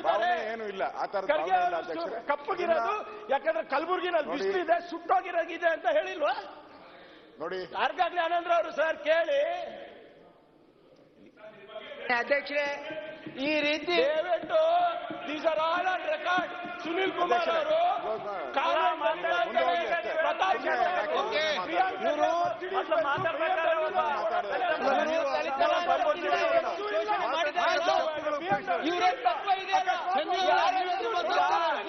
ಭಾವನೆ ಏನು ಇಲ್ಲ, ಆ ತರದ ಭಾವನೆ ಇಲ್ಲ ಅಧ್ಯಕ್ಷರೇ. ಕಪ್ಪಗಿರೋದು ಯಾಕಂದ್ರೆ ಕಲಬುರಗಿನಲ್ಲಿ ಬಿಸಿಲು ಇದೆ, ಸುಟ್ಟೋಗಿರೋಗಿದೆ ಅಂತ ಹೇಳಿಲ್ವಾ ನೋಡಿ. ಯಾರಿಗಾಗ್ಲಿ ಆನಂದ್ರ ಅವರು ಸರ್ ಕೇಳಿ. ಅಧ್ಯಕ್ಷರೇ, ಈ ರೀತಿ ದಯವಿಟ್ಟು these are all on record. Sunil Kumar ಅವರು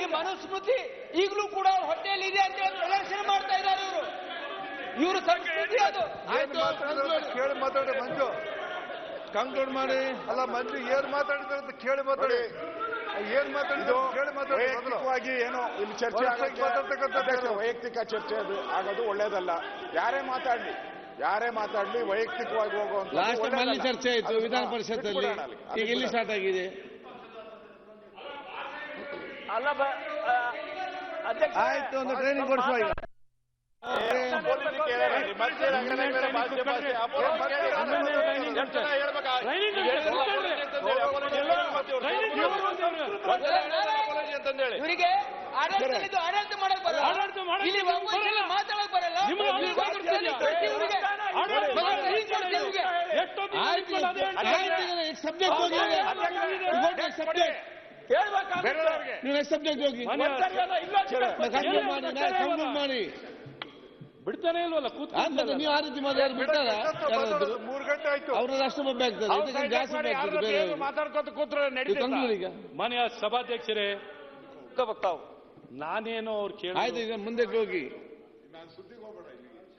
ಈ ಮನುಸ್ಮೃತಿ ಈಗಲೂ ಕೂಡ ಹೊಟ್ಟೆಯಲ್ಲಿ ಇದೆ ಅಂತ ಪ್ರದರ್ಶನ ಮಾಡ್ತಾ ಇದ್ದಾರೆ ಇವರು ಸಂಸ್ಕೃತಿ. ಅದು ಕೇಳಿ ಮಾತಾಡಿ ಮಂಜು, ಕಂಕ್ಲೂಡ್ ಮಾಡಿ. ಅಲ್ಲ ಮಂಜು ಏನ್ ಮಾತಾಡಿದ್ರೆ ಅಂತ ಕೇಳಿ ಮಾತಾಡಿ. ಏನ್ ಮಾತಾಡಿದ್ರು ಕೇಳಿ ಮಾತಾಡಿ. ವೈಯಕ್ತಿಕವಾಗಿ ಏನೋ ಇಲ್ಲಿ ಚರ್ಚೆ ವೈಯಕ್ತಿಕ ಚರ್ಚೆ ಅದು ಆಗೋದು ಒಳ್ಳೇದಲ್ಲ. ಯಾರೇ ಮಾತಾಡ್ಲಿ ವೈಯಕ್ತಿಕವಾಗಿ ಹೋಗುವಂತ ಲಾಸ್ಟ್ ಅಲ್ಲಿ ಚರ್ಚೆ ಆಯ್ತು ವಿಧಾನ ಪರಿಷತ್ ಅಲ್ಲಿ, ಈಗ ಇಲ್ಲಿ ಸ್ಟಾರ್ಟ್ ಆಗಿದೆ. ಅಲ್ಲ ಆಯ್ತು, ಒಂದು ಟ್ರೈನಿಂಗ್ ಕೊಡಿಸುವ ಈಗ. ಇವರಿಗೆ ಆಡಳಿತ ಮಾಡಕ್ ಬರಲ್ಲ, ಇಲ್ಲಿ ಮಾತಾಡಕ್ ಬರಲ್ಲ. ಸಬ್ಜೆಕ್ಟ್ ಹೋಗಿ, ನೀವು ಸಬ್ಜೆಕ್ಟ್ ಹೋಗಿ ಕಂಪ್ಲೀಟ್ ಮಾಡಿ. ಬಿಡ್ತಾನೆ ಇಲ್ವಲ್ಲ ಆದ್ಮೇಲೆ ನೀವು ಆ ರೀತಿ ಮಾಡಿದ್ರೆ ಬಿಡ್ತಾರ? 3 ಗಂಟೆ ಆಯ್ತು. ಅವ್ರದ್ದು ಅಷ್ಟು ಬಗ್ಗೆ ಆಗ್ತದೆ, ಇದಕ್ಕೆ ಜಾಸ್ತಿ ಆಗ್ತದೆ. ಮಾತಾಡ್ಕೊತ ಕೂತ್ರೆ ಈಗ ಮಾನ್ಯ ಸಭಾಧ್ಯಕ್ಷರೇ, ನಾನೇನು ಅವ್ರು ಕೇಳಿ ಆಯ್ತು, ಈಗ ಮುಂದಕ್ಕೆ ಹೋಗಿ.